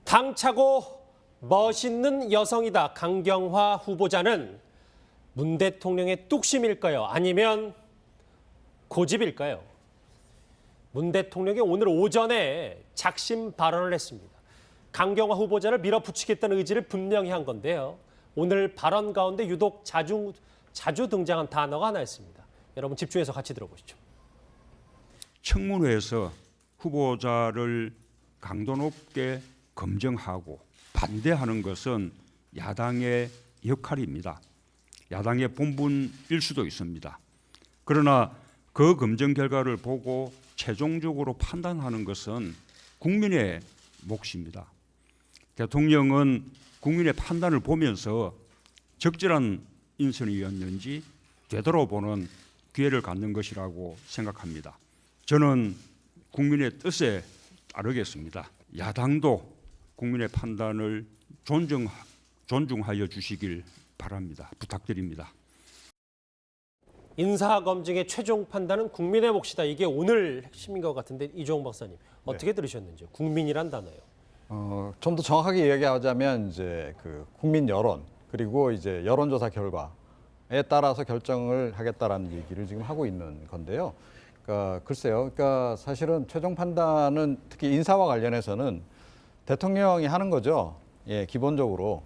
당차고 멋있는 여성이다. 강경화 후보자는 문 대통령의 뚝심일까요? 아니면 고집일까요? 문 대통령이 오늘 오전에 작심 발언을 했습니다. 강경화 후보자를 밀어붙이겠다는 의지를 분명히 한 건데요. 오늘 발언 가운데 유독 자주 등장한 단어가 하나 있습니다. 여러분 집중해서 같이 들어보시죠. 청문회에서 후보자를 강도 높게 검증하고 반대하는 것은 야당의 역할입니다. 야당의 본분일 수도 있습니다. 그러나 그 검증 결과를 보고 최종적으로 판단하는 것은 국민의 몫입니다. 대통령은 국민의 판단을 보면서 적절한 인선이었는지 되돌아보는 기회를 갖는 것이라고 생각합니다. 저는 국민의 뜻에 따르겠습니다. 야당도 국민의 판단을 존중하여 주시길 바랍니다. 부탁드립니다. 인사검증의 최종 판단은 국민의 몫이다. 이게 오늘 핵심인 것 같은데 이종욱 박사님 어떻게 들으셨는지요? 국민이란 단어요. 좀 더 정확하게 이야기하자면 이제 그 국민 여론 그리고 이제 여론조사 결과에 따라서 결정을 하겠다라는 얘기를 지금 하고 있는 건데요. 그러니까 글쎄요. 그러니까 사실은 최종 판단은 특히 인사와 관련해서는 대통령이 하는 거죠. 예, 기본적으로.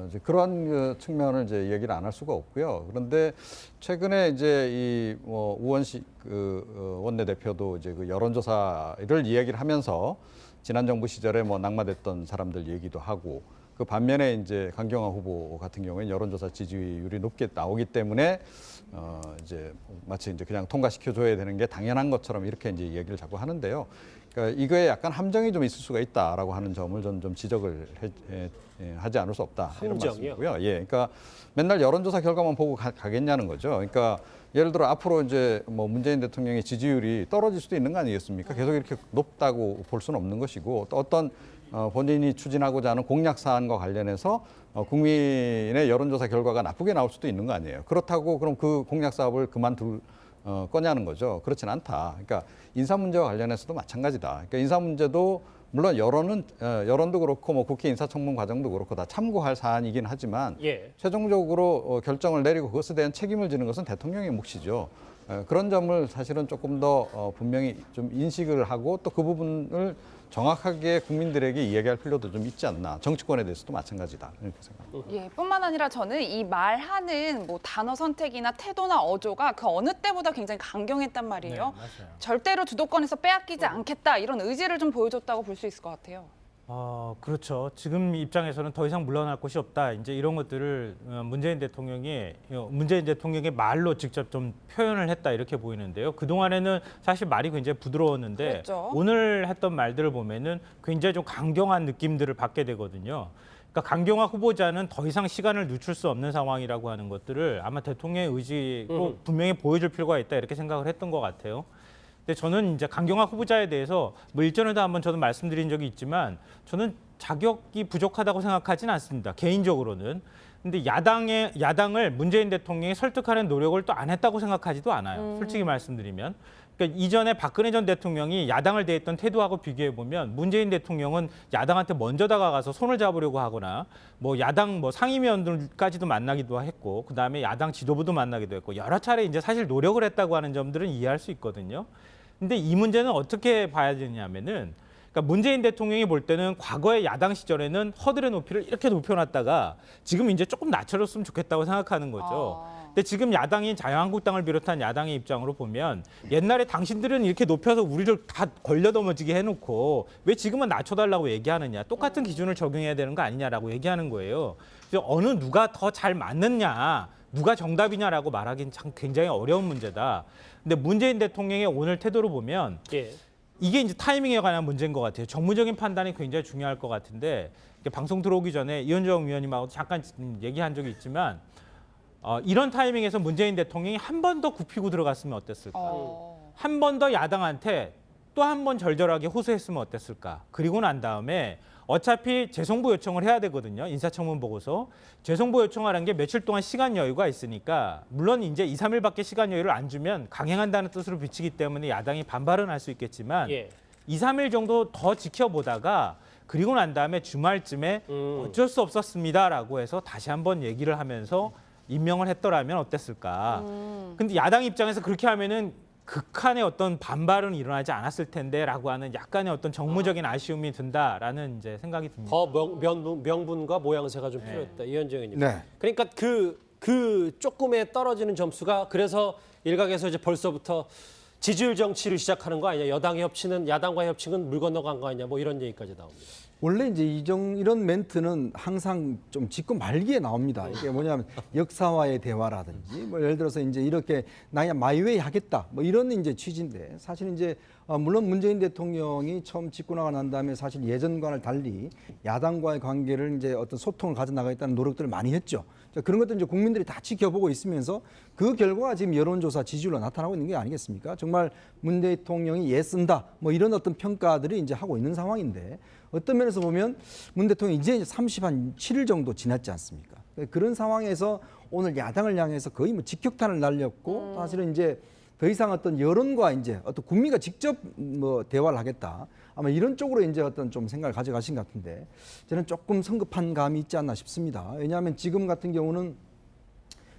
이제 그런 그 측면을 이제 얘기를 안 할 수가 없고요. 그런데 최근에 이제 이 뭐 우원식 원내대표도 이제 그 여론조사를 이야기를 하면서 지난 정부 시절에 뭐 낙마됐던 사람들 얘기도 하고 그 반면에 이제 강경화 후보 같은 경우에는 여론조사 지지율이 높게 나오기 때문에 이제 마치 이제 그냥 통과시켜줘야 되는 게 당연한 것처럼 이렇게 이제 얘기를 자꾸 하는데요. 그러니까 이거에 약간 함정이 좀 있을 수가 있다라고 하는 점을 저는 좀 지적을 하지 않을 수 없다. 이런 말씀이고요. 예, 그러니까 맨날 여론조사 결과만 보고 가겠냐는 거죠. 그러니까 예를 들어 앞으로 이제 뭐 문재인 대통령의 지지율이 떨어질 수도 있는 거 아니겠습니까? 계속 이렇게 높다고 볼 수는 없는 것이고 또 어떤 본인이 추진하고자 하는 공약 사안과 관련해서 국민의 여론조사 결과가 나쁘게 나올 수도 있는 거 아니에요. 그렇다고 그럼 그 공약 사업을 그만둘 거냐는 거죠. 그렇진 않다. 그러니까 인사 문제와 관련해서도 마찬가지다. 그러니까 인사 문제도 물론 여론도 그렇고 뭐 국회 인사청문 과정도 그렇고 다 참고할 사안이긴 하지만 최종적으로 결정을 내리고 그것에 대한 책임을 지는 것은 대통령의 몫이죠. 그런 점을 사실은 조금 더 분명히 좀 인식을 하고 또 그 부분을 정확하게 국민들에게 이야기할 필요도 좀 있지 않나. 정치권에 대해서도 마찬가지다. 이렇게 생각합니다. 예, 뿐만 아니라 저는 이 말하는 뭐 단어 선택이나 태도나 어조가 그 어느 때보다 굉장히 강경했단 말이에요. 네, 맞아요. 절대로 주도권에서 빼앗기지 않겠다 이런 의지를 좀 보여줬다고 볼 수 있을 것 같아요. 그렇죠. 지금 입장에서는 더 이상 물러날 곳이 없다. 이제 이런 것들을 문재인 대통령의 말로 직접 좀 표현을 했다 이렇게 보이는데요. 그 동안에는 사실 말이 굉장히 부드러웠는데 그랬죠. 오늘 했던 말들을 보면은 굉장히 좀 강경한 느낌들을 받게 되거든요. 그러니까 강경화 후보자는 더 이상 시간을 늦출 수 없는 상황이라고 하는 것들을 아마 대통령의 의지로 분명히 보여줄 필요가 있다 이렇게 생각을 했던 것 같아요. 근데 저는 이제 강경화 후보자에 대해서 뭐 일전에도 한번 저는 말씀드린 적이 있지만 저는 자격이 부족하다고 생각하진 않습니다. 개인적으로는. 근데 야당을 문재인 대통령이 설득하는 노력을 또 안 했다고 생각하지도 않아요. 솔직히 말씀드리면. 그러니까 이전에 박근혜 전 대통령이 야당을 대했던 태도하고 비교해 보면 문재인 대통령은 야당한테 먼저 다가가서 손을 잡으려고 하거나 뭐 야당 뭐 상임위원들까지도 만나기도 했고 그다음에 야당 지도부도 만나기도 했고 여러 차례 이제 사실 노력을 했다고 하는 점들은 이해할 수 있거든요. 근데 이 문제는 어떻게 봐야 되냐면은 그러니까 문재인 대통령이 볼 때는 과거의 야당 시절에는 허들의 높이를 이렇게 높여놨다가 지금 이제 조금 낮춰줬으면 좋겠다고 생각하는 거죠. 근데 지금 야당인 자유한국당을 비롯한 야당의 입장으로 보면 옛날에 당신들은 이렇게 높여서 우리를 다 걸려 넘어지게 해놓고 왜 지금은 낮춰달라고 얘기하느냐. 똑같은 기준을 적용해야 되는 거 아니냐라고 얘기하는 거예요. 그래서 어느 누가 더 잘 맞느냐. 누가 정답이냐라고 말하기는 참 굉장히 어려운 문제다. 근데 문재인 대통령의 오늘 태도를 보면 이게 이제 타이밍에 관한 문제인 것 같아요. 정무적인 판단이 굉장히 중요할 것 같은데 방송 들어오기 전에 이현정 위원님하고 잠깐 얘기한 적이 있지만 이런 타이밍에서 문재인 대통령이 한 번 더 굽히고 들어갔으면 어땠을까? 한 번 더 야당한테 또 한 번 절절하게 호소했으면 어땠을까? 그리고 난 다음에 어차피 재송부 요청을 해야 되거든요. 인사청문 보고서. 재송부 요청하는 게 며칠 동안 시간 여유가 있으니까 물론 이제 2, 3일밖에 시간 여유를 안 주면 강행한다는 뜻으로 비치기 때문에 야당이 반발은 할 수 있겠지만 2, 3일 정도 더 지켜보다가 그리고 난 다음에 주말쯤에 어쩔 수 없었습니다라고 해서 다시 한번 얘기를 하면서 임명을 했더라면 어땠을까. 근데 야당 입장에서 그렇게 하면은 극한의 어떤 반발은 일어나지 않았을 텐데라고 하는 약간의 어떤 정무적인 아쉬움이 든다라는 이제 생각이 듭니다. 더 명분과 모양새가 좀 필요했다. 이현정 의원님. 네. 그러니까 그 조금에 떨어지는 점수가 그래서 일각에서 이제 벌써부터 지지율 정치를 시작하는 거 아니냐. 여당의 협치는 야당과의 협치는 물 건너간 거 아니냐. 뭐 이런 얘기까지 나옵니다. 원래 이제 이런 멘트는 항상 좀 짚고 말기에 나옵니다. 이게 뭐냐면 역사와의 대화라든지 뭐 예를 들어서 이제 이렇게 나야 마이웨이 하겠다 뭐 이런 이제 취지인데 사실 이제 물론 문재인 대통령이 처음 집권하고 난 다음에 사실 예전과는 달리 야당과의 관계를 이제 어떤 소통을 가져 나가겠다는 노력들을 많이 했죠. 그런 것들 이제 국민들이 다 지켜보고 있으면서 그 결과가 지금 여론조사 지지율로 나타나고 있는 게 아니겠습니까? 정말 문 대통령이 애쓴다 뭐 이런 어떤 평가들이 이제 하고 있는 상황인데 어떤 면에서 보면 문 대통령이 이제 37일 정도 지났지 않습니까? 그런 상황에서 오늘 야당을 향해서 거의 뭐 직격탄을 날렸고 사실은 이제 더 이상 어떤 여론과 이제 어떤 국민과 직접 뭐 대화를 하겠다. 아마 이런 쪽으로 이제 어떤 좀 생각을 가져가신 것 같은데 저는 조금 성급한 감이 있지 않나 싶습니다. 왜냐하면 지금 같은 경우는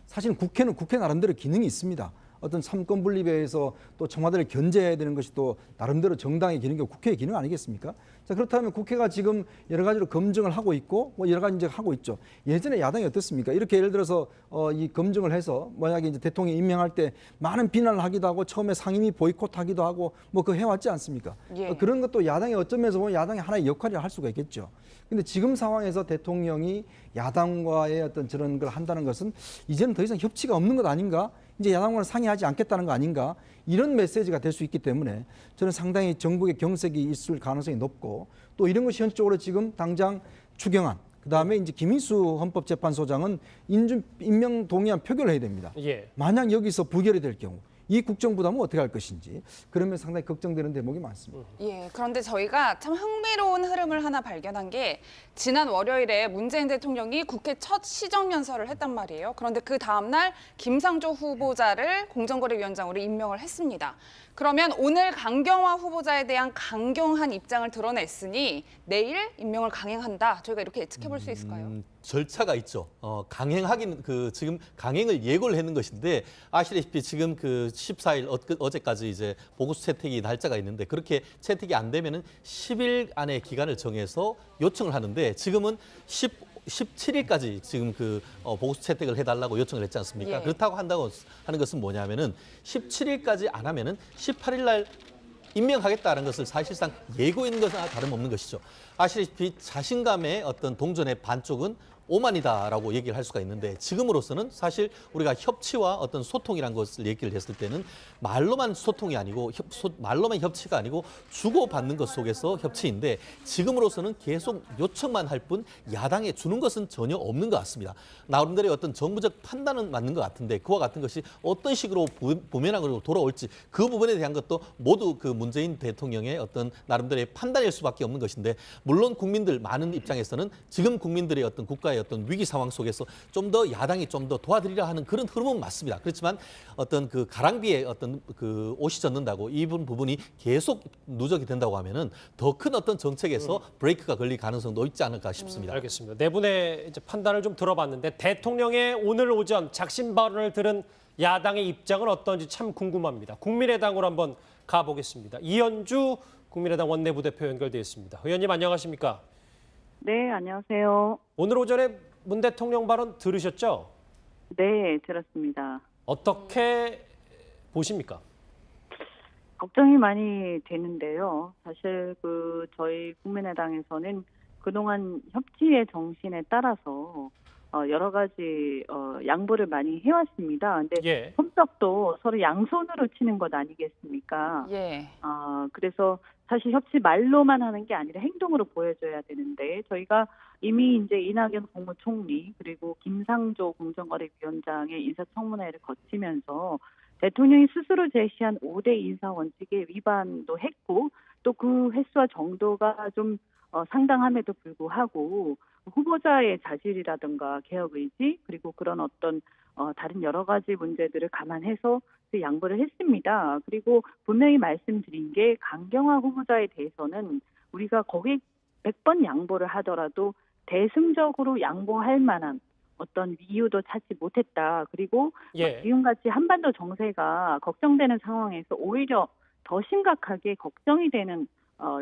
사실은 국회는 국회 나름대로 기능이 있습니다. 어떤 삼권 분립에서 또 청와대를 견제해야 되는 것이 또 나름대로 정당의 기능이고 국회의 기능 아니겠습니까? 자, 그렇다면 국회가 지금 여러 가지로 검증을 하고 있고 뭐 여러 가지 이제 하고 있죠. 예전에 야당이 어떻습니까? 이렇게 예를 들어서 이 검증을 해서 만약에 이제 대통령 임명할 때 많은 비난을 하기도 하고 처음에 상임위 보이콧하기도 하고 뭐 그거 해왔지 않습니까? 예. 그런 것도 야당이 어떤 면에서 보면 야당의 하나의 역할을 할 수가 있겠죠. 근데 지금 상황에서 대통령이 야당과의 어떤 저런 걸 한다는 것은 이제는 더 이상 협치가 없는 것 아닌가? 이제 야당과는 상의하지 않겠다는 거 아닌가? 이런 메시지가 될 수 있기 때문에 저는 상당히 정부의 경색이 있을 가능성이 높고 또 이런 것이 현실적으로 지금 당장 추경안 그다음에 이제 김인수 헌법재판소장은 임명 동의안 표결을 해야 됩니다. 예. 만약 여기서 부결이 될 경우 이 국정부담은 어떻게 할 것인지 그러면 상당히 걱정되는 대목이 많습니다. 예, 그런데 저희가 참 흥미로운 흐름을 하나 발견한 게 지난 월요일에 문재인 대통령이 국회 첫 시정연설을 했단 말이에요. 그런데 그 다음 날 김상조 후보자를 공정거래위원장으로 임명을 했습니다. 그러면 오늘 강경화 후보자에 대한 강경한 입장을 드러냈으니 내일 임명을 강행한다. 저희가 이렇게 예측해 볼 수 있을까요? 절차가 있죠. 강행하기는 지금 강행을 예고를 했는 것인데 아시다시피 지금 14일 어제까지 이제 보고서 채택이 날짜가 있는데 그렇게 채택이 안 되면은 10일 안에 기간을 정해서 요청을 하는데 지금은 17일까지 지금 보고서 채택을 해달라고 요청을 했지 않습니까? 예. 그렇다고 한다고 하는 것은 뭐냐면은 17일까지 안 하면은 18일 날 임명하겠다는 것을 사실상 예고인 것과 다름없는 것이죠. 아시다시피 자신감의 어떤 동전의 반쪽은 오만이다라고 얘기를 할 수가 있는데 지금으로서는 사실 우리가 협치와 어떤 소통이란 것을 얘기를 했을 때는 말로만 소통이 아니고 말로만 협치가 아니고 주고받는 것 속에서 협치인데 지금으로서는 계속 요청만 할 뿐 야당에 주는 것은 전혀 없는 것 같습니다. 나름대로의 어떤 정부적 판단은 맞는 것 같은데 그와 같은 것이 어떤 식으로 부메랑으로 돌아올지 그 부분에 대한 것도 모두 문재인 대통령의 어떤 나름대로의 판단일 수밖에 없는 것인데 물론 국민들 많은 입장에서는 지금 국민들의 어떤 국가의 어떤 위기 상황 속에서 좀 더 야당이 좀 더 도와드리려 하는 그런 흐름은 맞습니다. 그렇지만 어떤 가랑비에 어떤 옷이 젖는다고 이 부분이 계속 누적이 된다고 하면은 더 큰 어떤 정책에서 브레이크가 걸릴 가능성도 있지 않을까 싶습니다. 알겠습니다. 네 분의 이제 판단을 좀 들어봤는데 대통령의 오늘 오전 작심 발언을 들은 야당의 입장은 어떤지 참 궁금합니다. 국민의당으로 한번 가보겠습니다. 이현주 국민의당 원내부대표 연결되어 있습니다. 의원님 안녕하십니까? 네, 안녕하세요. 오늘 오전에 문 대통령 발언 들으셨죠? 네, 들었습니다. 어떻게 보십니까? 걱정이 많이 되는데요. 사실 저희 국민의당에서는 그동안 협치의 정신에 따라서 여러 가지 양보를 많이 해왔습니다. 근데 예. 손뼉도 서로 양손으로 치는 것 아니겠습니까? 예. 그래서 사실 협치 말로만 하는 게 아니라 행동으로 보여줘야 되는데 저희가 이미 이제 이낙연 국무총리 그리고 김상조 공정거래위원장의 인사청문회를 거치면서 대통령이 스스로 제시한 5대 인사 원칙에 위반도 했고 또 그 횟수와 정도가 좀 상당함에도 불구하고 후보자의 자질이라든가 개혁 의지 그리고 그런 어떤 다른 여러 가지 문제들을 감안해서 양보를 했습니다. 그리고 분명히 말씀드린 게 강경화 후보자에 대해서는 우리가 거기 100번 양보를 하더라도 대승적으로 양보할 만한 어떤 이유도 찾지 못했다. 그리고 예. 지금같이 한반도 정세가 걱정되는 상황에서 오히려 더 심각하게 걱정이 되는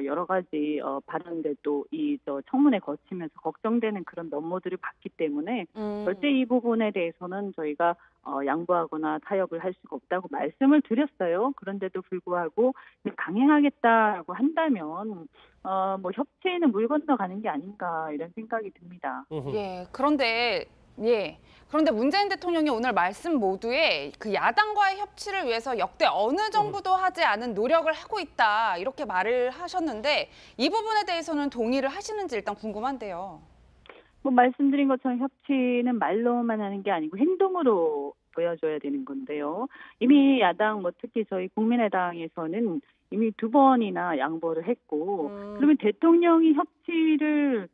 여러 가지 발언들도 저 청문회 거치면서 걱정되는 그런 면모들을 봤기 때문에 절대 이 부분에 대해서는 저희가 양보하거나 타협을 할 수가 없다고 말씀을 드렸어요. 그런데도 불구하고 강행하겠다라고 한다면 뭐 협치에는 물 건너가는 게 아닌가 이런 생각이 듭니다. 예, 그런데 문재인 대통령이 오늘 말씀 모두에 그 야당과의 협치를 위해서 역대 어느 정부도 하지 않은 노력을 하고 있다 이렇게 말을 하셨는데 이 부분에 대해서는 동의를 하시는지 일단 궁금한데요. 뭐 말씀드린 것처럼 협치는 말로만 하는 게 아니고 행동으로 보여줘야 되는 건데요. 이미 야당 특히 저희 국민의당에서는 이미 2번이나 양보를 했고 그러면 대통령이 협치를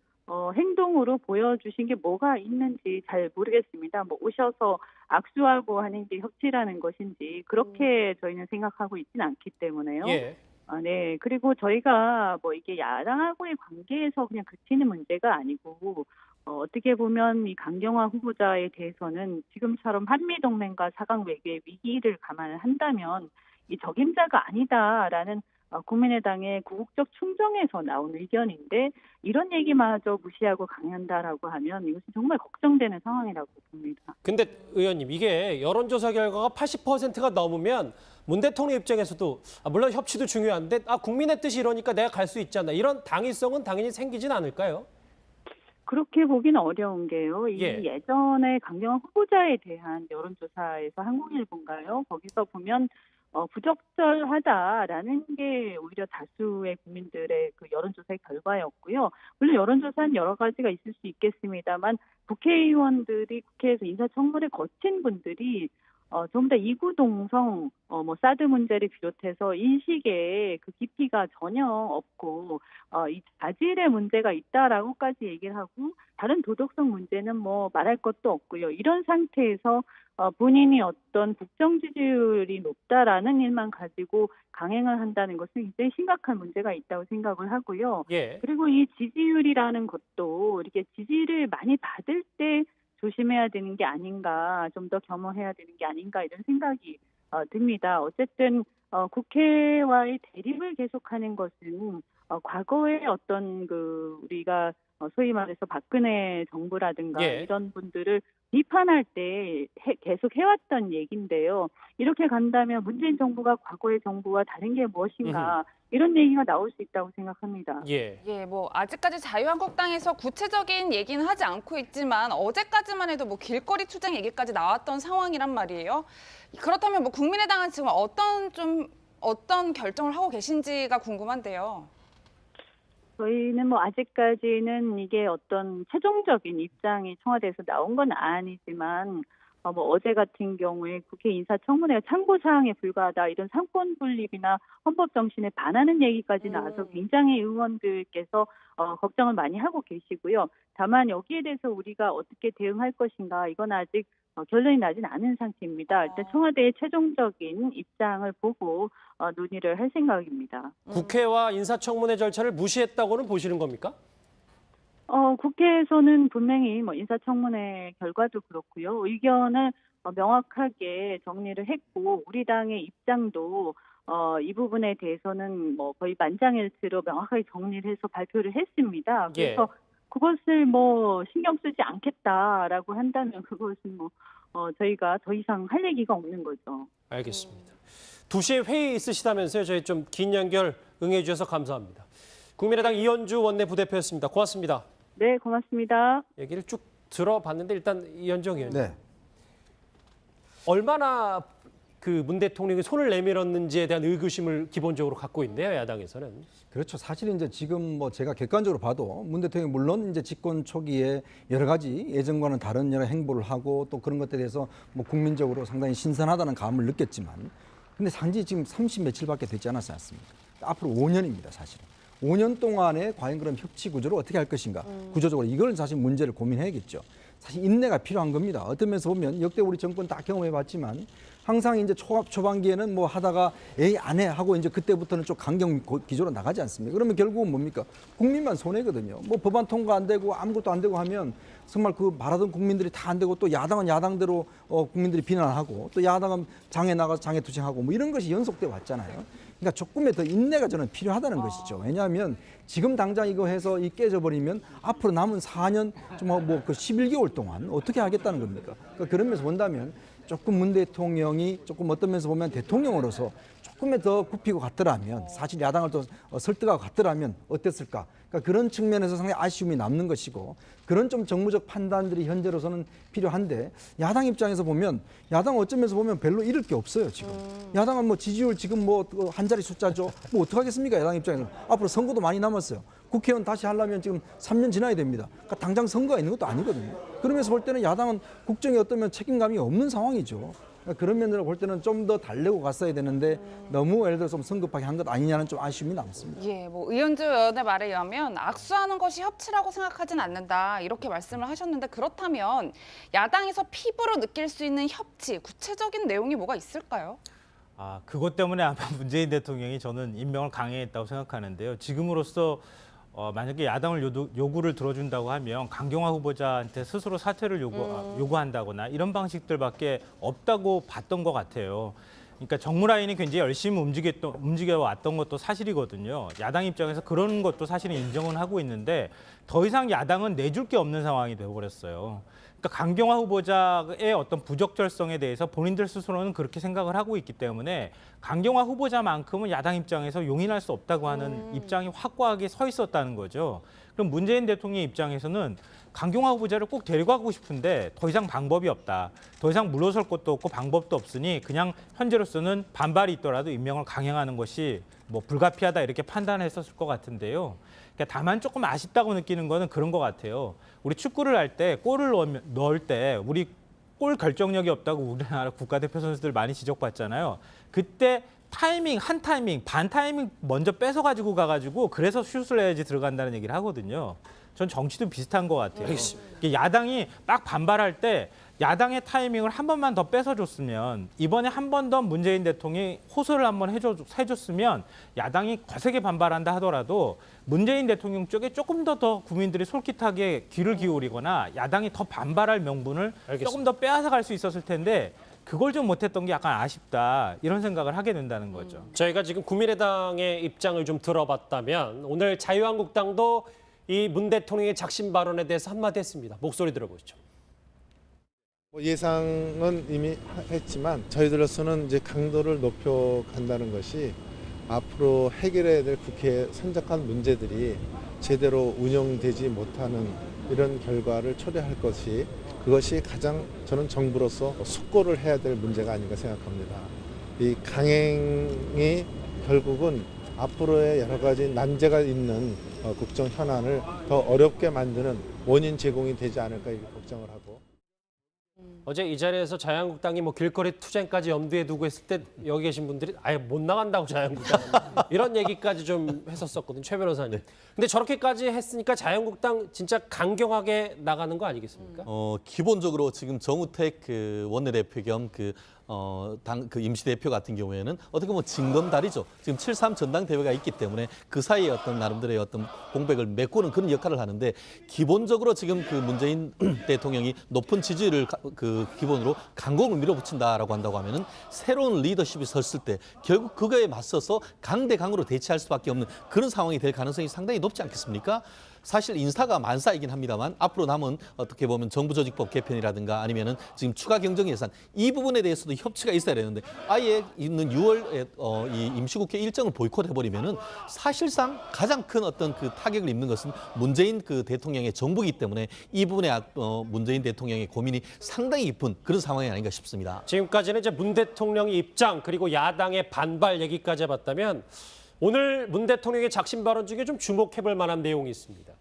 행동으로 보여주신 게 뭐가 있는지 잘 모르겠습니다. 뭐 오셔서 악수하고 하는 게 협치라는 것인지 그렇게 저희는 생각하고 있지는 않기 때문에요. 예. 네. 그리고 저희가 뭐 이게 야당하고의 관계에서 그냥 그치는 문제가 아니고 어떻게 보면 이 강경화 후보자에 대해서는 지금처럼 한미동맹과 4강 외교의 위기를 감안한다면 이 적임자가 아니다라는 국민의당의 구국적 충정에서 나온 의견인데 이런 얘기마저 무시하고 강행한다라고 하면 이것은 정말 걱정되는 상황이라고 봅니다. 근데 의원님 이게 여론조사 결과가 80%가 넘으면 문 대통령 입장에서도 물론 협치도 중요한데 국민의 뜻이 이러니까 내가 갈 수 있잖아. 이런 당위성은 당연히 생기진 않을까요? 그렇게 보기는 어려운 게요. 예. 예전에 강경화 후보자에 대한 여론조사에서 한국일보인가요? 거기서 보면 부적절하다라는 게 오히려 다수의 국민들의 그 여론조사의 결과였고요. 물론 여론조사는 여러 가지가 있을 수 있겠습니다만 국회의원들이 국회에서 인사청문회 거친 분들이 전부 다 이구동성, 사드 문제를 비롯해서 인식에 그 깊이가 전혀 없고, 이 자질의 문제가 있다라고까지 얘기를 하고, 다른 도덕성 문제는 뭐 말할 것도 없고요. 이런 상태에서 본인이 어떤 국정 지지율이 높다라는 일만 가지고 강행을 한다는 것은 굉장히 심각한 문제가 있다고 생각을 하고요. 예. 그리고 이 지지율이라는 것도 이렇게 지지를 많이 받을 때 조심해야 되는 게 아닌가, 좀 더 겸허해야 되는 게 아닌가 이런 생각이 듭니다. 어쨌든 국회와의 대립을 계속하는 것은 과거에 어떤 우리가 소위 말해서 박근혜 정부라든가 예. 이런 분들을 비판할 때 계속 해왔던 얘기인데요. 이렇게 간다면 문재인 정부가 과거의 정부와 다른 게 무엇인가 이런 얘기가 나올 수 있다고 생각합니다. 예. 예, 뭐 아직까지 자유한국당에서 구체적인 얘기는 하지 않고 있지만 어제까지만 해도 뭐 길거리 투쟁 얘기까지 나왔던 상황이란 말이에요. 그렇다면 뭐 국민의당은 지금 어떤 결정을 하고 계신지가 궁금한데요. 저희는 뭐 아직까지는 이게 어떤 최종적인 입장이 청와대에서 나온 건 아니지만 뭐 어제 같은 경우에 국회 인사청문회가 참고사항에 불과하다 이런 상권 분립이나 헌법 정신에 반하는 얘기까지 나와서 굉장히 의원들께서 걱정을 많이 하고 계시고요. 다만 여기에 대해서 우리가 어떻게 대응할 것인가 이건 아직 결론이 나진 않은 상태입니다. 일단 청와대의 최종적인 입장을 보고 논의를 할 생각입니다. 국회와 인사청문회 절차를 무시했다고는 보시는 겁니까? 국회에서는 분명히 뭐 인사청문회 결과도 그렇고요. 의견을 명확하게 정리를 했고 우리 당의 입장도 이 부분에 대해서는 뭐 거의 만장일치로 명확하게 정리를 해서 발표를 했습니다. 그래서 그것을 뭐 신경 쓰지 않겠다라고 한다면 그것은 뭐 저희가 더 이상 할 얘기가 없는 거죠. 알겠습니다. 2시에 회의 있으시다면서요. 저희 좀 긴 연결 응해 주셔서 감사합니다. 국민의당 이현주 원내부대표였습니다. 고맙습니다. 네, 고맙습니다. 얘기를 쭉 들어봤는데 일단 이현정 의원님. 네. 얼마나 그 문 대통령이 손을 내밀었는지에 대한 의구심을 기본적으로 갖고 있는데요, 야당에서는. 그렇죠. 사실 이제 지금 뭐 제가 객관적으로 봐도 문 대통령이 물론 이제 집권 초기에 여러 가지 예전과는 다른 여러 행보를 하고 또 그런 것들에 대해서 뭐 국민적으로 상당히 신선하다는 감을 느꼈지만 근데 상지 지금 30 며칠밖에 되지 않았지 않습니까? 앞으로 5년입니다, 사실은. 5년 동안에 과연 그럼 협치 구조를 어떻게 할 것인가? 구조적으로 이걸 사실 문제를 고민해야겠죠. 사실 인내가 필요한 겁니다. 어떤 면에서 보면 역대 우리 정권 다 경험해봤지만 항상 이제 초반기에는 뭐 하다가 에이 안 해 하고 이제 그때부터는 좀 강경 기조로 나가지 않습니까? 그러면 결국은 뭡니까? 국민만 손해거든요. 뭐 법안 통과 안 되고 아무것도 안 되고 하면 정말 그 말하던 국민들이 다 안 되고 또 야당은 야당대로 국민들이 비난하고 또 야당은 장에 나가서 장애 투쟁하고 뭐 이런 것이 연속돼 왔잖아요. 그러니까 조금의 더 인내가 저는 필요하다는 것이죠. 왜냐하면 지금 당장 이거 해서 이 깨져버리면 앞으로 남은 4년 뭐그 11개월 동안 어떻게 하겠다는 겁니까? 그러니까 그런 면에서 본다면 조금 문 대통령이 조금 어떤 면에서 보면 대통령으로서 조금의 더 굽히고 갔더라면 사실 야당을 또 설득하고 갔더라면 어땠을까? 그러니까 그런 측면에서 상당히 아쉬움이 남는 것이고 그런 좀 정무적 판단들이 현재로서는 필요한데 야당 입장에서 보면 야당 어쩌면서 보면 별로 잃을 게 없어요 지금. 야당은 뭐 지지율 지금 뭐 한 자리 숫자죠. 뭐 어떡하겠습니까 야당 입장에서. 앞으로 선거도 많이 남았어요. 국회의원 다시 하려면 지금 3년 지나야 됩니다. 그러니까 당장 선거가 있는 것도 아니거든요. 그러면서 볼 때는 야당은 국정에 어떠면 책임감이 없는 상황이죠. 그러니까 그런 면으로 볼 때는 좀 더 달래고 갔어야 되는데 너무 예를 들어서 좀 성급하게 한 것 아니냐는 좀 아쉬움이 남습니다. 예, 뭐 의원주 의원의 말에 의하면 악수하는 것이 협치라고 생각하진 않는다 이렇게 말씀을 하셨는데 그렇다면 야당에서 피부로 느낄 수 있는 협치 구체적인 내용이 뭐가 있을까요? 그것 때문에 아마 문재인 대통령이 저는 임명을 강행했다고 생각하는데요. 지금으로서 만약에 야당을 요구를 들어준다고 하면 강경화 후보자한테 스스로 사퇴를 요구한다거나 이런 방식들밖에 없다고 봤던 것 같아요. 그러니까 정무라인이 굉장히 열심히 움직여왔던 것도 사실이거든요. 야당 입장에서 그런 것도 사실은 인정은 하고 있는데 더 이상 야당은 내줄 게 없는 상황이 되어버렸어요. 그러니까 강경화 후보자의 어떤 부적절성에 대해서 본인들 스스로는 그렇게 생각을 하고 있기 때문에 강경화 후보자만큼은 야당 입장에서 용인할 수 없다고 하는 입장이 확고하게 서 있었다는 거죠. 그럼 문재인 대통령 입장에서는 강경화 후보자를 꼭 데려가고 싶은데 더 이상 방법이 없다. 더 이상 물러설 것도 없고 방법도 없으니 그냥 현재로서는 반발이 있더라도 임명을 강행하는 것이 뭐 불가피하다 이렇게 판단했었을 것 같은데요. 그러니까 다만 조금 아쉽다고 느끼는 거는 그런 것 같아요. 우리 축구를 할 때 골을 넣을 때 우리 골 결정력이 없다고 우리나라 국가대표 선수들 많이 지적받잖아요. 그때 한 타이밍, 반 타이밍 먼저 뺏어가지고 가가지고 그래서 슛을 해야지 들어간다는 얘기를 하거든요. 전 정치도 비슷한 것 같아요. 야당이 막 반발할 때 야당의 타이밍을 한 번만 더 뺏어줬으면 이번에 한 번 더 문재인 대통령이 호소를 한번 해줬으면 야당이 거세게 반발한다 하더라도 문재인 대통령 쪽에 조금 더 국민들이 솔깃하게 귀를 기울이거나 야당이 더 반발할 명분을 조금 더 빼앗아갈 수 있었을 텐데 그걸 좀 못했던 게 약간 아쉽다 이런 생각을 하게 된다는 거죠. 저희가 지금 국민의당의 입장을 좀 들어봤다면 오늘 자유한국당도 이 문 대통령의 작심 발언에 대해서 한마디 했습니다. 목소리 들어보시죠. 예상은 이미 했지만 저희들로서는 이제 강도를 높여 간다는 것이 앞으로 해결해야 될 국회의 산적한 문제들이 제대로 운영되지 못하는 이런 결과를 초래할 그것이 가장 저는 정부로서 숙고를 해야 될 문제가 아닌가 생각합니다. 이 강행이 결국은 앞으로의 여러 가지 난제가 있는 국정 현안을 더 어렵게 만드는 원인 제공이 되지 않을까 이렇게 걱정을 하고. 어제 이 자리에서 자유한국당이 뭐 길거리 투쟁까지 염두에 두고 했을 때 여기 계신 분들이 아예 못 나간다고 자유한국당 이런 얘기까지 좀 했었거든요. 최 변호사님. 근데 저렇게까지 했으니까 자유한국당 진짜 강경하게 나가는 거 아니겠습니까? 기본적으로 지금 정우택 그 원내대표 겸 당 임시대표 같은 경우에는 어떻게 보면 징검다리죠. 지금 7.3 전당대회가 있기 때문에 그 사이에 어떤 나름대로의 어떤 공백을 메꾸는 그런 역할을 하는데 기본적으로 지금 그 문재인 대통령이 높은 지지율을 기본으로 강공을 밀어붙인다라고 한다고 하면은 새로운 리더십이 섰을 때 결국 그거에 맞서서 강대강으로 대치할 수밖에 없는 그런 상황이 될 가능성이 상당히 높지 않겠습니까? 사실 인사가 만사이긴 합니다만 앞으로 남은 어떻게 보면 정부조직법 개편이라든가 아니면은 지금 추가 경정 예산 이 부분에 대해서도 협치가 있어야 되는데 아예 있는 6월 이 임시국회 일정을 보이콧해버리면은 사실상 가장 큰 어떤 그 타격을 입는 것은 문재인 그 대통령의 정부이기 때문에 이 부분에 문재인 대통령의 고민이 상당히 깊은 그런 상황이 아닌가 싶습니다. 지금까지는 이제 문 대통령의 입장 그리고 야당의 반발 얘기까지 해봤다면 오늘 문 대통령의 작심 발언 중에 좀 주목해볼 만한 내용이 있습니다.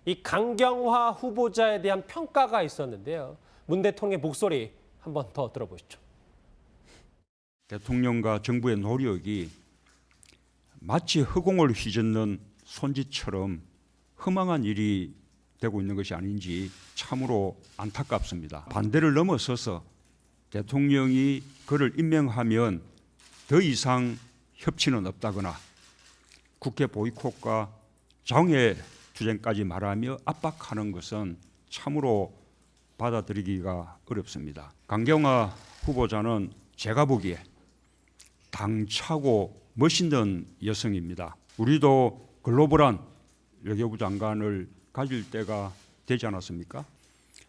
이 강경화 후보자에 대한 평가가 있었는데요. 문 대통령의 목소리 한번 더 들어보시죠. 대통령과 정부의 노력이 마치 허공을 휘젓는 손짓처럼 허망한 일이 되고 있는 것이 아닌지 참으로 안타깝습니다. 반대를 넘어서서 대통령이 그를 임명하면 더 이상 협치는 없다거나 국회 보이콧과 장외 투쟁까지 말하며 압박하는 것은 참으로 받아들이기가 어렵습니다. 강경화 후보자는 제가 보기에 당차고 멋있는 여성입니다. 우리도 글로벌한 외교부 장관을 가질 때가 되지 않았습니까?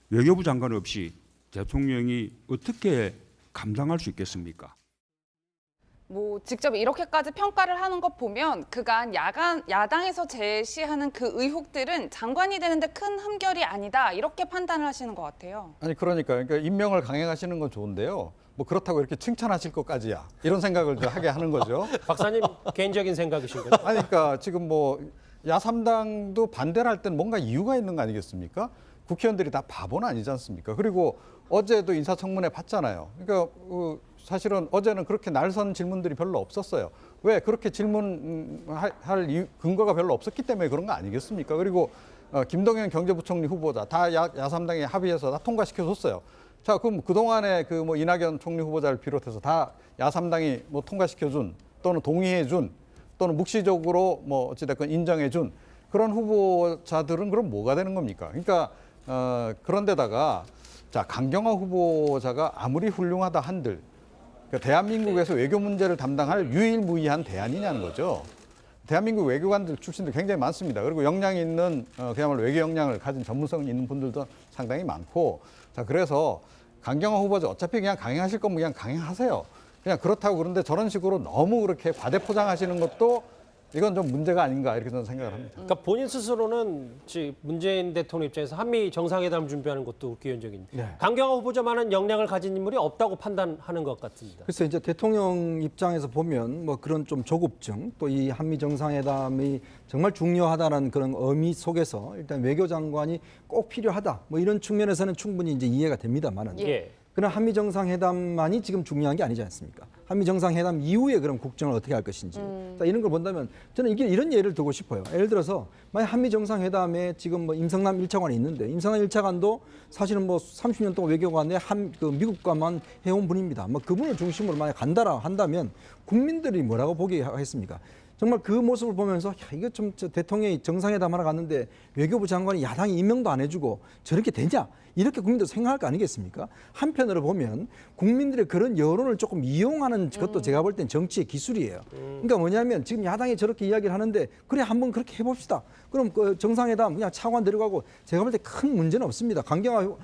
외교부 장관 없이 대통령이 어떻게 감당할 수 있겠습니까? 뭐 직접 이렇게까지 평가를 하는 것 보면 그간 야당에서 제시하는 그 의혹들은 장관이 되는데 큰 흠결이 아니다 이렇게 판단을 하시는 것 같아요. 아니 그러니까 임명을 강행하시는 건 좋은데요. 뭐 그렇다고 이렇게 칭찬하실 것까지야 이런 생각을 좀 하게 하는 거죠. 박사님 개인적인 생각이신 거죠? 아니 그러니까 지금 뭐 야3당도 반대를 할 때는 뭔가 이유가 있는 거 아니겠습니까? 국회의원들이 다 바보는 아니지 않습니까? 그리고 어제도 인사청문회 봤잖아요. 그러니까 사실은 어제는 그렇게 날선 질문들이 별로 없었어요. 왜? 그렇게 질문할 근거가 별로 없었기 때문에 그런 거 아니겠습니까? 그리고 김동연 경제부총리 후보자 다 야3당에 합의해서 다 통과시켜줬어요. 자, 그럼 그동안에 그 뭐 이낙연 총리 후보자를 비롯해서 다 야3당이 뭐 통과시켜준 또는 동의해준 또는 묵시적으로 뭐 어찌됐건 인정해준 그런 후보자들은 그럼 뭐가 되는 겁니까? 그러니까 그런데다가 자 강경화 후보자가 아무리 훌륭하다 한들 그러니까 대한민국에서 외교 문제를 담당할 유일무이한 대안이냐는 거죠. 대한민국 외교관들 출신들 굉장히 많습니다. 그리고 역량이 있는 그야말로 외교 역량을 가진 전문성 있는 분들도 상당히 많고 자 그래서 강경화 후보자 어차피 그냥 강행하실 거면 그냥 강행하세요. 그냥 그렇다고 그런데 저런 식으로 너무 그렇게 과대포장하시는 것도 이건 좀 문제가 아닌가 이렇게 저는 생각을 합니다. 그러니까 본인 스스로는 문재인 대통령 입장에서 한미 정상회담 준비하는 것도 국회의원적인 강경화 후보자만한 역량을 가진 인물이 없다고 판단하는 것 같습니다. 그래서 이제 대통령 입장에서 보면 뭐 그런 좀 조급증 또 이 한미 정상회담이 정말 중요하다는 그런 의미 속에서 일단 외교장관이 꼭 필요하다 뭐 이런 측면에서는 충분히 이제 이해가 됩니다만은. 예. 그러나 한미 정상회담만이 지금 중요한 게 아니지 않습니까? 한미 정상회담 이후에 그럼 국정을 어떻게 할 것인지 자, 이런 걸 본다면 저는 이런 예를 들고 싶어요. 예를 들어서 만약 한미 정상회담에 지금 뭐 임성남 1차관이 있는데 임성남 1차관도 사실은 뭐 30년 동안 외교관에 그 미국과만 해온 분입니다. 뭐 그분을 중심으로 만약 간다라 한다면 국민들이 뭐라고 보게 하겠습니까? 정말 그 모습을 보면서 야, 이거 좀 대통령이 정상회담 하러 갔는데 외교부 장관이 야당이 임명도 안 해주고 저렇게 되냐? 이렇게 국민들 생각할 거 아니겠습니까? 한편으로 보면 국민들의 그런 여론을 조금 이용하는 것도 제가 볼 땐 정치의 기술이에요. 그러니까 뭐냐면 지금 야당이 저렇게 이야기를 하는데 그래 한번 그렇게 해봅시다. 그럼 그 정상회담 그냥 차관 데려가고 제가 볼 때 큰 문제는 없습니다. 강경화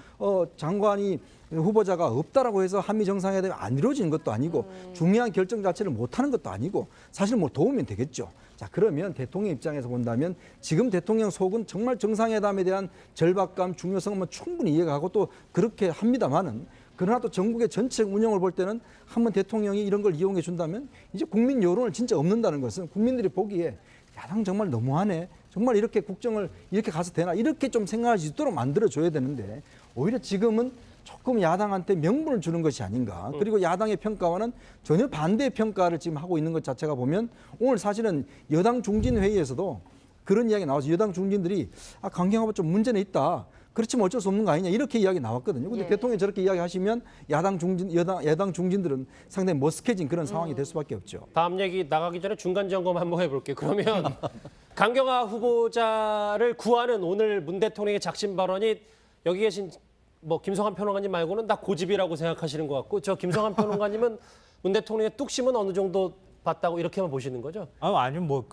장관이 후보자가 없다라고 해서 한미 정상회담이 안 이루어지는 것도 아니고 중요한 결정 자체를 못하는 것도 아니고 사실 뭐 도우면 되겠죠. 자 그러면 대통령 입장에서 본다면 지금 대통령 속은 정말 정상회담에 대한 절박감, 중요성은 충분히 이해가 가고 또 그렇게 합니다만은 그러나 또 전국의 전체 운영을 볼 때는 한번 대통령이 이런 걸 이용해 준다면 이제 국민 여론을 진짜 없는다는 것은 국민들이 보기에 야당 정말 너무하네. 정말 이렇게 국정을 이렇게 가서 되나 이렇게 좀 생각할 수 있도록 만들어줘야 되는데 오히려 지금은 조금 야당한테 명분을 주는 것이 아닌가. 그리고 야당의 평가와는 전혀 반대의 평가를 지금 하고 있는 것 자체가 보면 오늘 사실은 여당 중진 회의에서도 그런 이야기 나와서 여당 중진들이 강경화가 좀 문제는 있다. 그렇지만 어쩔 수 없는 거 아니냐 이렇게 이야기 나왔거든요. 근데 대통령이 저렇게 이야기하시면 야당 중진들은 상당히 머쓱해진 그런 상황이 될 수밖에 없죠. 다음 얘기 나가기 전에 중간 점검 한번 해볼게요. 그러면 강경화 후보자를 구하는 오늘 문 대통령의 작심 발언이 여기 계신 뭐 김성한 평론가님 말고는 다 고집이라고 생각하시는 것 같고 저 김성한 평론가님은 문 대통령의 뚝심은 어느 정도 봤다고 이렇게만 보시는 거죠? 아니 뭐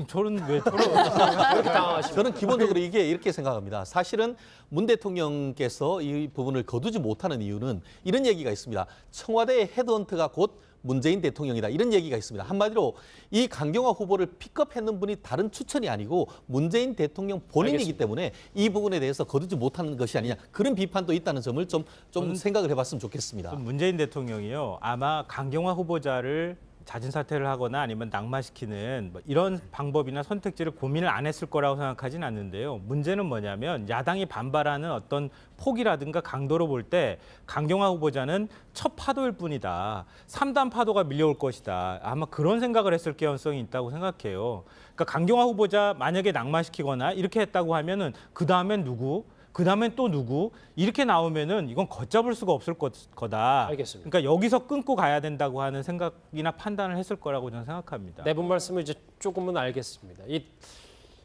저는 왜 저런 그렇게 당황하시면. 저는 기본적으로 이게 이렇게 생각합니다. 사실은 문 대통령께서 이 부분을 거두지 못하는 이유는 이런 얘기가 있습니다. 청와대의 헤드헌터가 곧 문재인 대통령이다. 이런 얘기가 있습니다. 한마디로 이 강경화 후보를 픽업했는 분이 다른 추천이 아니고 문재인 대통령 본인이기 알겠습니다. 때문에 이 부분에 대해서 거두지 못하는 것이 아니냐. 그런 비판도 있다는 점을 좀 생각을 해봤으면 좋겠습니다. 문재인 대통령이요. 아마 강경화 후보자를 자진 사퇴를 하거나 아니면 낙마시키는 뭐 이런 방법이나 선택지를 고민을 안 했을 거라고 생각하진 않는데요. 문제는 뭐냐면 야당이 반발하는 어떤 폭이라든가 강도로 볼 때 강경화 후보자는 첫 파도일 뿐이다. 3단 파도가 밀려올 것이다. 아마 그런 생각을 했을 가능성이 있다고 생각해요. 그러니까 강경화 후보자 만약에 낙마시키거나 이렇게 했다고 하면은 그 다음엔 누구? 그다음엔 또 누구 이렇게 나오면은 이건 걷잡을 수가 없을 거다. 알겠습니다. 그러니까 여기서 끊고 가야 된다고 하는 생각이나 판단을 했을 거라고 저는 생각합니다. 네 분 말씀을 이제 조금은 알겠습니다.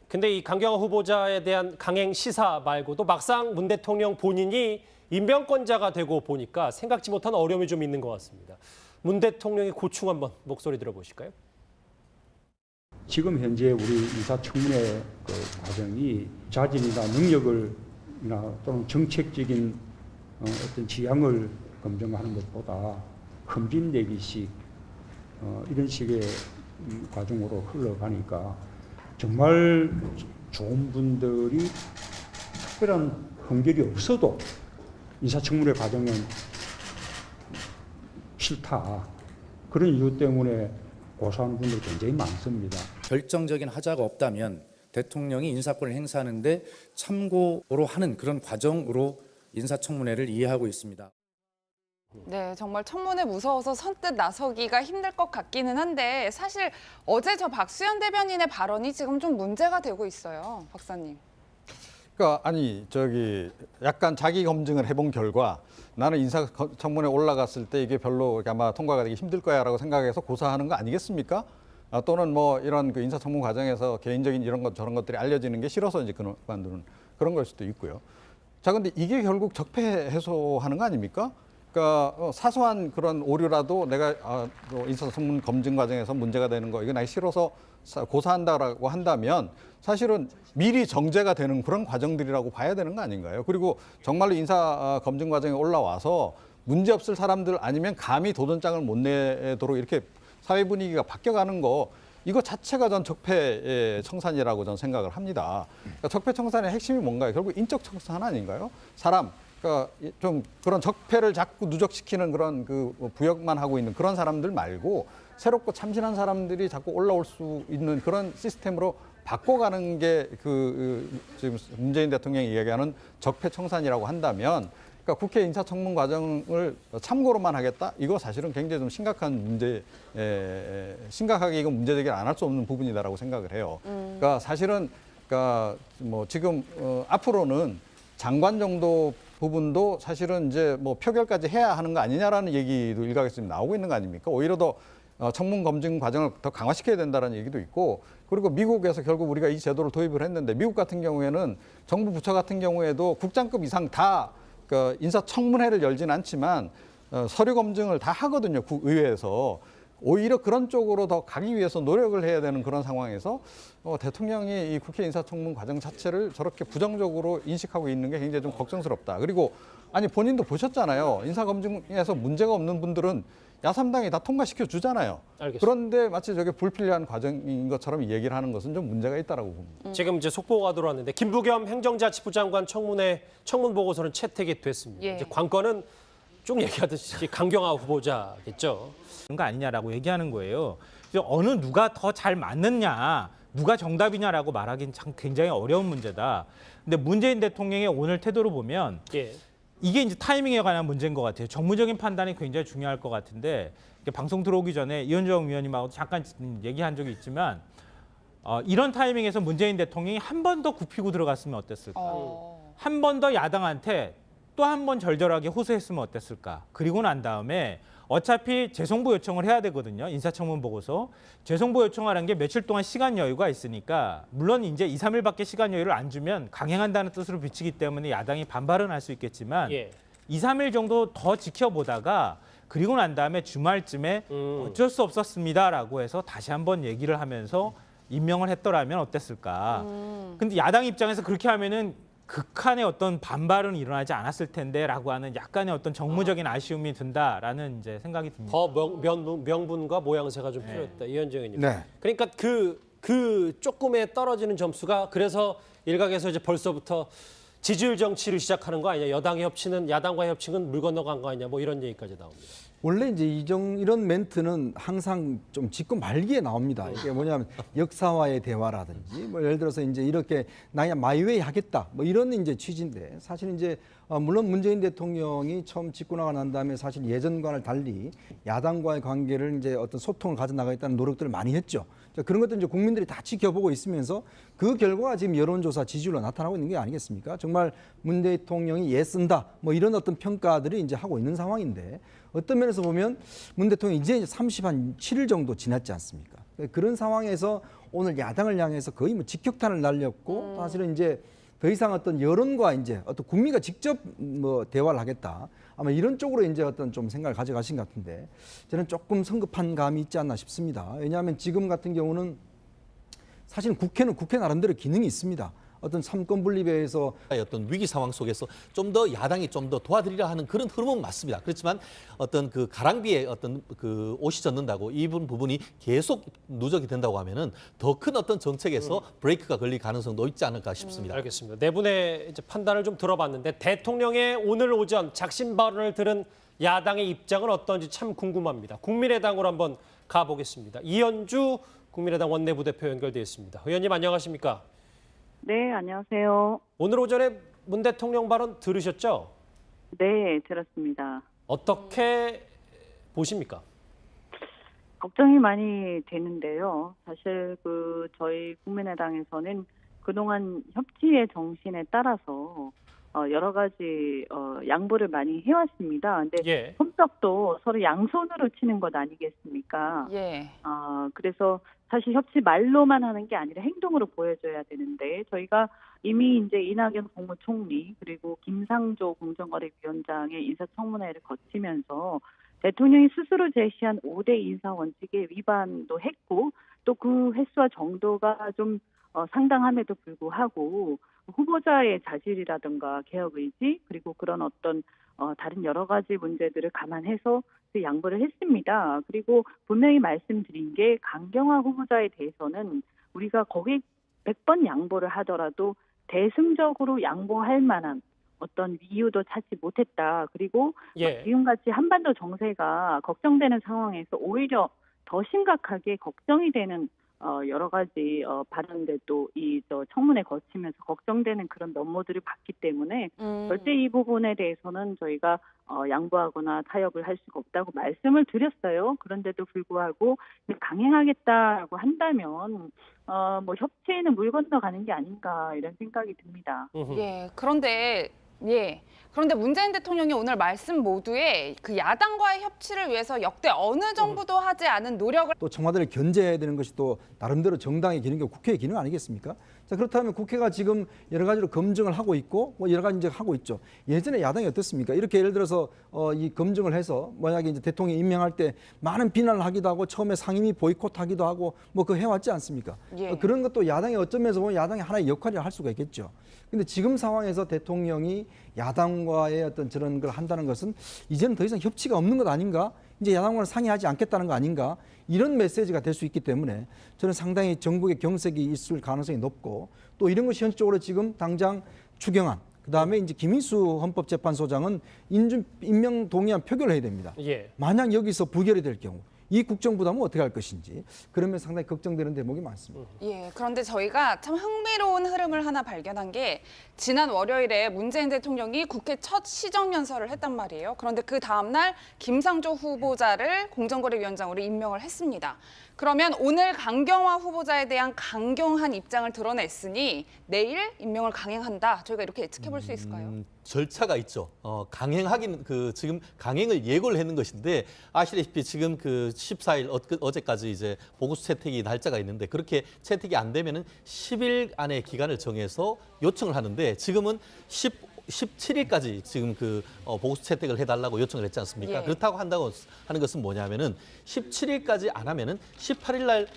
근데 이 강경화 후보자에 대한 강행 시사 말고도 막상 문 대통령 본인이 임명권자가 되고 보니까 생각지 못한 어려움이 좀 있는 것 같습니다. 문 대통령의 고충 한번 목소리 들어보실까요? 지금 현재 우리 인사청문회 그 과정이 자질이나 능력을나 또는 정책적인 어떤 지향을 검증하는 것보다 흠집내기식 이런 식의 과정으로 흘러가니까 정말 좋은 분들이 특별한 흥결이 없어도 인사청문회 과정은 싫다. 그런 이유 때문에 고소하는 분들이 굉장히 많습니다. 결정적인 하자가 없다면 대통령이 인사권을 행사하는데 참고로 하는 그런 과정으로 인사청문회를 이해하고 있습니다. 네, 정말 청문회 무서워서 선뜻 나서기가 힘들 것 같기는 한데 사실 어제 저 박수현 대변인의 발언이 지금 좀 문제가 되고 있어요, 박사님. 그러니까 아니 약간 자기 검증을 해본 결과 나는 인사청문회 올라갔을 때 이게 별로 아마 통과가 되기 힘들 거야라고 생각해서 고사하는 거 아니겠습니까? 또는 뭐 이런 그 인사청문 과정에서 개인적인 이런 것 저런 것들이 알려지는 게 싫어서 이제 그만두는 그런 걸 수도 있고요. 자, 근데 이게 결국 적폐 해소하는 거 아닙니까? 그러니까 사소한 그런 오류라도 내가 인사청문 검증 과정에서 문제가 되는 거 이거 나기 싫어서 고사한다라고 한다면 사실은 미리 정제가 되는 그런 과정들이라고 봐야 되는 거 아닌가요? 그리고 정말로 인사 검증 과정에 올라와서 문제 없을 사람들 아니면 감히 도전장을 못 내도록 이렇게 사회 분위기가 바뀌어가는 거 이거 자체가 전 적폐의 청산이라고 저는 생각을 합니다. 그러니까 적폐 청산의 핵심이 뭔가요? 결국 인적 청산 아닌가요? 그러니까 좀 그런 적폐를 자꾸 누적시키는 그런 그 부역만 하고 있는 그런 사람들 말고 새롭고 참신한 사람들이 자꾸 올라올 수 있는 그런 시스템으로 바꿔가는 게 지금 문재인 대통령이 이야기하는 적폐 청산이라고 한다면 그러니까 국회 인사청문 과정을 참고로만 하겠다? 이거 사실은 굉장히 좀 심각한 심각하게 이건 문제 제기를 안 할 수 없는 부분이다라고 생각을 해요. 그러니까 사실은 그러니까 뭐 지금 앞으로는 장관 정도 부분도 사실은 이제 뭐 표결까지 해야 하는 거 아니냐라는 얘기도 일각에서 지금 나오고 있는 거 아닙니까? 오히려 더 청문 검증 과정을 더 강화시켜야 된다는 얘기도 있고 그리고 미국에서 결국 우리가 이 제도를 도입을 했는데 미국 같은 경우에는 정부 부처 같은 경우에도 국장급 이상 다 그 인사청문회를 열지는 않지만 서류 검증을 다 하거든요. 국의회에서. 오히려 그런 쪽으로 더 가기 위해서 노력을 해야 되는 그런 상황에서 대통령이 이 국회 인사청문 과정 자체를 저렇게 부정적으로 인식하고 있는 게 굉장히 좀 걱정스럽다. 그리고 아니 본인도 보셨잖아요. 인사검증에서 문제가 없는 분들은 야3당이 다 통과시켜 주잖아요. 알겠습니다. 그런데 마치 저게 불필요한 과정인 것처럼 얘기를 하는 것은 좀 문제가 있다라고 봅니다. 지금 이제 속보가 들어왔는데 김부겸 행정자치부 장관 청문 보고서는 채택이 됐습니다. 예. 이제 관건은 쭉 얘기하듯이 강경화 후보자겠죠. 그런 거 아니냐라고 얘기하는 거예요. 그래서 어느 누가 더 잘 맞느냐, 누가 정답이냐라고 말하기는 참 굉장히 어려운 문제다. 근데 문재인 대통령의 오늘 태도를 보면 예. 이게 이제 타이밍에 관한 문제인 것 같아요. 정무적인 판단이 굉장히 중요할 것 같은데 방송 들어오기 전에 이현정 위원님하고 잠깐 얘기한 적이 있지만 이런 타이밍에서 문재인 대통령이 한 번 더 굽히고 들어갔으면 어땠을까? 한 번 더 야당한테 또 한 번 절절하게 호소했으면 어땠을까? 그리고 난 다음에 어차피 재송부 요청을 해야 되거든요. 인사청문 보고서. 재송부 요청하는 게 며칠 동안 시간 여유가 있으니까 물론 이제 2, 3일밖에 시간 여유를 안 주면 강행한다는 뜻으로 비치기 때문에 야당이 반발은 할 수 있겠지만 예. 2, 3일 정도 더 지켜보다가 그리고 난 다음에 주말쯤에 어쩔 수 없었습니다라고 해서 다시 한번 얘기를 하면서 임명을 했더라면 어땠을까. 근데 야당 입장에서 그렇게 하면은 극한의 어떤 반발은 일어나지 않았을 텐데라고 하는 약간의 어떤 정무적인 아쉬움이 든다라는 이제 생각이 듭니다. 더 명분과 모양새가 좀 필요했다. 이현정 의원님. 네. 그러니까 그 조금의 떨어지는 점수가 그래서 일각에서 이제 벌써부터 지지율 정치를 시작하는 거 아니냐. 야당과의 협치는 물 건너간 거 아니냐. 뭐 이런 얘기까지 나옵니다. 원래 이제 이런 멘트는 항상 좀 짚고 말기에 나옵니다. 이게 뭐냐면 역사와의 대화라든지 뭐 예를 들어서 이제 이렇게 나야 마이웨이 하겠다 뭐 이런 이제 취지인데 사실 이제 물론 문재인 대통령이 처음 집권하고 난 다음에 사실 예전과는 달리 야당과의 관계를 이제 어떤 소통을 가져나가겠다는 노력들을 많이 했죠. 그런 것들 이제 국민들이 다 지켜보고 있으면서 그 결과가 지금 여론조사 지지율로 나타나고 있는 게 아니겠습니까? 정말 문 대통령이 쓴다 뭐 이런 어떤 평가들이 이제 하고 있는 상황인데 어떤 면에서 보면 문 대통령이 이제 37일 정도 지났지 않습니까? 그런 상황에서 오늘 야당을 향해서 거의 뭐 직격탄을 날렸고 사실은 이제 더 이상 어떤 여론과 이제 어떤 국민과 직접 뭐 대화를 하겠다. 아마 이런 쪽으로 이제 어떤 좀 생각을 가져가신 것 같은데 저는 조금 성급한 감이 있지 않나 싶습니다. 왜냐하면 지금 같은 경우는 사실 국회는 국회 나름대로 기능이 있습니다. 어떤 삼권 분립에서 어떤 위기 상황 속에서 좀 더 야당이 좀 더 도와드리려 하는 그런 흐름은 맞습니다. 그렇지만 어떤 그 가랑비에 어떤 그 옷이 젖는다고 이 부분이 계속 누적이 된다고 하면은 더 큰 어떤 정책에서 브레이크가 걸릴 가능성도 있지 않을까 싶습니다. 알겠습니다. 네 분의 이제 판단을 좀 들어봤는데 대통령의 오늘 오전 작심 발언을 들은 야당의 입장은 어떤지 참 궁금합니다. 국민의당으로 한번 가보겠습니다. 이현주 국민의당 원내부대표 연결되어 있습니다. 의원님 안녕하십니까? 네, 안녕하세요. 오늘 오전에 문 대통령 발언 들으셨죠? 네, 들었습니다. 어떻게 보십니까? 걱정이 많이 되는데요. 사실 저희 국민의당에서는 그동안 협치의 정신에 따라서 여러 가지 양보를 많이 해왔습니다. 근데 예. 손뼉도 서로 양손으로 치는 것 아니겠습니까? 예. 그래서 사실 협치 말로만 하는 게 아니라 행동으로 보여줘야 되는데 저희가 이미 이제 이낙연 국무총리 그리고 김상조 공정거래위원장의 인사청문회를 거치면서 대통령이 스스로 제시한 5대 인사 원칙에 위반도 했고 또 그 횟수와 정도가 좀 상당함에도 불구하고 후보자의 자질이라든가 개혁 의지 그리고 그런 어떤 다른 여러 가지 문제들을 감안해서 그 양보를 했습니다. 그리고 분명히 말씀드린 게 강경화 후보자에 대해서는 우리가 거기 100번 양보를 하더라도 대승적으로 양보할 만한 어떤 이유도 찾지 못했다. 그리고 예. 지금같이 한반도 정세가 걱정되는 상황에서 오히려 더 심각하게 걱정이 되는 여러 가지 발언들도 청문회 거치면서 걱정되는 그런 면모들을 봤기 때문에 절대 이 부분에 대해서는 저희가 양보하거나 타협을 할 수가 없다고 말씀을 드렸어요. 그런데도 불구하고 강행하겠다라고 한다면 뭐 협치에는 물 건너가는 게 아닌가 이런 생각이 듭니다. 예. 그런데 문재인 대통령이 오늘 말씀 모두에 그 야당과의 협치를 위해서 역대 어느 정부도 하지 않은 노력을 또 청와대를 견제해야 되는 것이 또 나름대로 정당의 기능이고 국회의 기능 아니겠습니까? 자, 그렇다면 국회가 지금 여러 가지로 검증을 하고 있고 뭐 여러 가지 이제 하고 있죠. 예전에 야당이 어떻습니까? 이렇게 예를 들어서 이 검증을 해서 만약에 이제 대통령 임명할 때 많은 비난을 하기도 하고 처음에 상임위 보이콧하기도 하고 뭐 그 해왔지 않습니까? 예. 그런 것도 야당이 어떤 면에서 보면 야당의 하나의 역할이라 할 수가 있겠죠. 근데 지금 상황에서 대통령이 야당과의 어떤 저런 걸 한다는 것은 이제는 더 이상 협치가 없는 것 아닌가? 이제 야당과는 상의하지 않겠다는 거 아닌가? 이런 메시지가 될 수 있기 때문에 저는 상당히 정국의 경색이 있을 가능성이 높고 또 이런 것이 현실적으로 지금 당장 추경안 그다음에 이제 김인수 헌법재판소장은 임명 동의안 표결을 해야 됩니다. 예. 만약 여기서 부결이 될 경우 이 국정부담은 어떻게 할 것인지 그러면 상당히 걱정되는 대목이 많습니다. 예, 그런데 저희가 참 흥미로운 흐름을 하나 발견한 게 지난 월요일에 문재인 대통령이 국회 첫 시정연설을 했단 말이에요. 그런데 그 다음 날 김상조 후보자를 공정거래위원장으로 임명을 했습니다. 그러면 오늘 강경화 후보자에 대한 강경한 입장을 드러냈으니 내일 임명을 강행한다. 저희가 이렇게 예측해 볼 수 있을까요? 절차가 있죠. 강행하긴 지금 강행을 예고를 했는 것인데 아시다시피 지금 14일 어제까지 이제 보고서 채택이 날짜가 있는데 그렇게 채택이 안 되면은 10일 안에 기간을 정해서 요청을 하는데 지금은 17일까지 지금 보고서 채택을 해달라고 요청을 했지 않습니까? 예. 그렇다고 한다고 하는 것은 뭐냐면은 17일까지 안 하면은 18일 날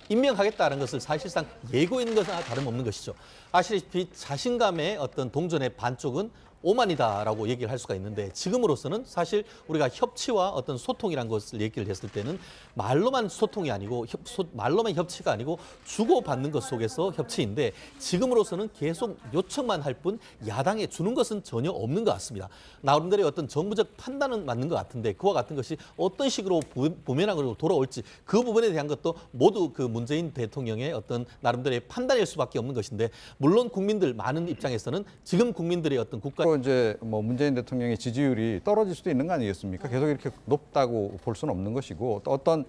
임명하겠다는 것을 사실상 예고인 것과 다름없는 것이죠. 아시다시피 자신감의 어떤 동전의 반쪽은 오만이다라고 얘기를 할 수가 있는데 지금으로서는 사실 우리가 협치와 어떤 소통이라는 것을 얘기를 했을 때는 말로만 소통이 아니고 말로만 협치가 아니고 주고받는 것 속에서 협치인데 지금으로서는 계속 요청만 할 뿐 야당에 주는 것은 전혀 없는 것 같습니다. 나름대로의 어떤 정부적 판단은 맞는 것 같은데 그와 같은 것이 어떤 식으로 부메랑으로 돌아올지 그 부분에 대한 것도 모두 문재인 대통령의 어떤 나름대로의 판단일 수밖에 없는 것인데 물론 국민들 많은 입장에서는 지금 국민들의 어떤 국가 또 이제 뭐 문재인 대통령의 지지율이 떨어질 수도 있는 거 아니겠습니까? 계속 이렇게 높다고 볼 수는 없는 것이고 또 어떤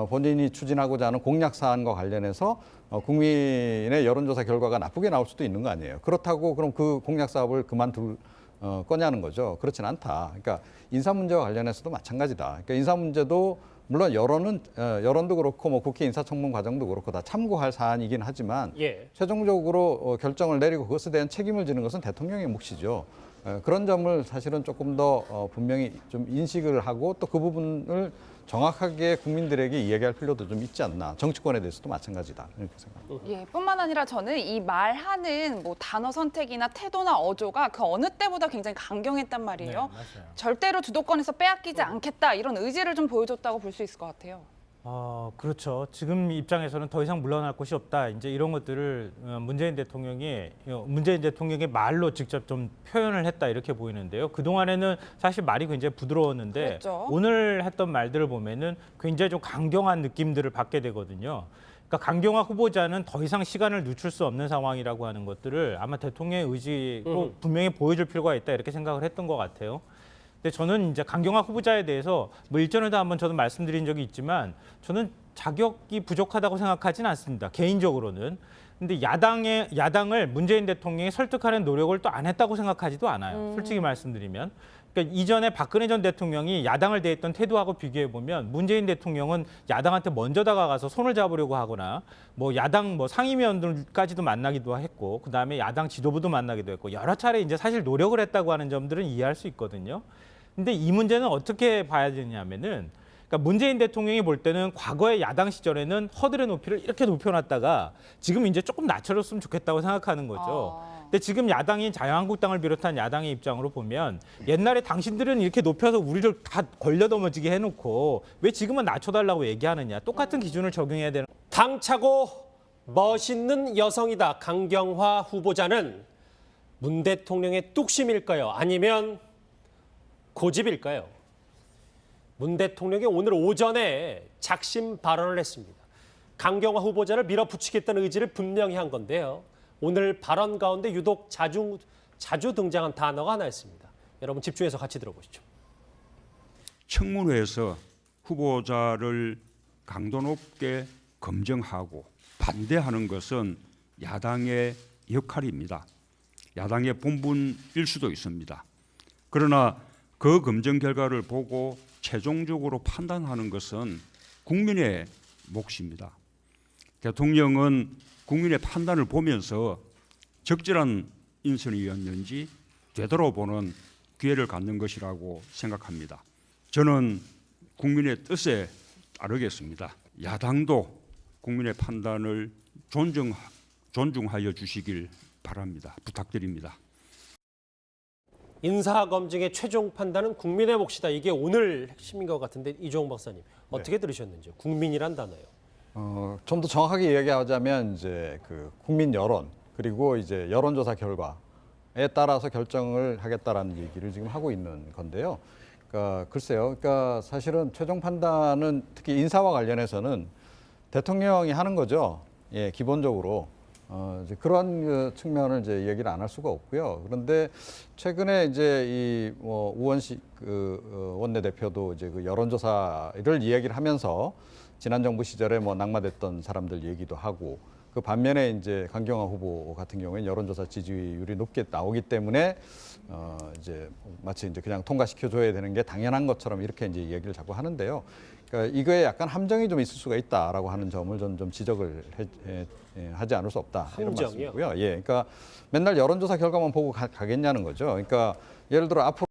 본인이 추진하고자 하는 공약 사안과 관련해서 국민의 여론조사 결과가 나쁘게 나올 수도 있는 거 아니에요. 그렇다고 그럼 그 공약 사업을 그만둘 거냐는 거죠. 그렇진 않다. 그러니까 인사 문제와 관련해서도 마찬가지다. 그러니까 인사 문제도 물론 여론도 그렇고 뭐 국회 인사청문 과정도 그렇고 다 참고할 사안이긴 하지만 예. 최종적으로 결정을 내리고 그것에 대한 책임을 지는 것은 대통령의 몫이죠. 그런 점을 사실은 조금 더 분명히 좀 인식을 하고 또 그 부분을 정확하게 국민들에게 이야기할 필요도 좀 있지 않나. 정치권에 대해서도 마찬가지다. 이렇게 생각합니다. 예, 뿐만 아니라 저는 이 말하는 뭐 단어 선택이나 태도나 어조가 그 어느 때보다 굉장히 강경했단 말이에요. 네, 맞아요. 절대로 주도권에서 빼앗기지 않겠다 이런 의지를 좀 보여줬다고 볼 수 있을 것 같아요. 그렇죠. 지금 입장에서는 더 이상 물러날 곳이 없다. 이제 이런 것들을 문재인 대통령의 말로 직접 좀 표현을 했다 이렇게 보이는데요. 그 동안에는 사실 말이 굉장히 부드러웠는데 그랬죠. 오늘 했던 말들을 보면은 굉장히 좀 강경한 느낌들을 받게 되거든요. 그러니까 강경화 후보자는 더 이상 시간을 늦출 수 없는 상황이라고 하는 것들을 아마 대통령의 의지로 분명히 보여줄 필요가 있다 이렇게 생각을 했던 것 같아요. 근데 저는 이제 강경화 후보자에 대해서 뭐 일전에도 한번 저도 말씀드린 적이 있지만 저는 자격이 부족하다고 생각하지는 않습니다. 개인적으로는. 근데 야당을 문재인 대통령이 설득하는 노력을 또 안 했다고 생각하지도 않아요. 솔직히 말씀드리면. 그러니까 이전에 박근혜 전 대통령이 야당을 대했던 태도하고 비교해 보면 문재인 대통령은 야당한테 먼저 다가가서 손을 잡으려고 하거나 뭐 야당 상임위원들까지도 만나기도 했고 그다음에 야당 지도부도 만나기도 했고 여러 차례 이제 사실 노력을 했다고 하는 점들은 이해할 수 있거든요. 근데 이 문제는 어떻게 봐야 되냐면은 그러니까 문재인 대통령이 볼 때는 과거의 야당 시절에는 허들의 높이를 이렇게 높여놨다가 지금 이제 조금 낮춰줬으면 좋겠다고 생각하는 거죠. 근데 지금 야당인 자유한국당을 비롯한 야당의 입장으로 보면 옛날에 당신들은 이렇게 높여서 우리를 다 걸려 넘어지게 해놓고 왜 지금은 낮춰달라고 얘기하느냐. 똑같은 기준을 적용해야 되는. 당차고 멋있는 여성이다. 강경화 후보자는 문 대통령의 뚝심일까요? 아니면 고집일까요? 문 대통령이 오늘 오전에 작심 발언을 했습니다. 강경화 후보자를 밀어붙이겠다는 의지를 분명히 한 건데요. 오늘 발언 가운데 유독 자주 등장한 단어가 하나 있습니다. 여러분 집중해서 같이 들어보시죠. 청문회에서 후보자를 강도 높게 검증하고 반대하는 것은 야당의 역할입니다. 야당의 본분일 수도 있습니다. 그러나 그 검증 결과를 보고 최종적으로 판단하는 것은 국민의 몫입니다. 대통령은 국민의 판단을 보면서 적절한 인선이었는지 되돌아보는 기회를 갖는 것이라고 생각합니다. 저는 국민의 뜻에 따르겠습니다. 야당도 국민의 판단을 존중하여 주시길 바랍니다. 부탁드립니다. 인사검증의 최종 판단은 국민의 몫이다. 이게 오늘 핵심인 것 같은데 이종욱 박사님 어떻게 들으셨는지요? 국민이란 단어요. 좀 더 정확하게 이야기하자면 이제 그 국민 여론 그리고 이제 여론조사 결과에 따라서 결정을 하겠다라는 얘기를 지금 하고 있는 건데요. 그러니까 글쎄요. 그러니까 사실은 최종 판단은 특히 인사와 관련해서는 대통령이 하는 거죠. 예, 기본적으로. 이제 그런 그 측면을 이제 얘기를 안 할 수가 없고요. 그런데 최근에 이제 이 우원식 원내대표도 이제 그 여론조사를 이야기를 하면서 지난 정부 시절에 낙마됐던 사람들 얘기도 하고 그 반면에 이제 강경화 후보 같은 경우에는 여론조사 지지율이 높게 나오기 때문에 이제 마치 이제 그냥 통과시켜줘야 되는 게 당연한 것처럼 이렇게 이제 얘기를 자꾸 하는데요. 그러니까 이거에 약간 함정이 좀 있을 수가 있다라고 하는 점을 저는 좀 지적을 하지 않을 수 없다. 이런 함정이요? 말씀이고요. 예, 그러니까 맨날 여론조사 결과만 보고 가겠냐는 거죠. 그러니까 예를 들어 앞으로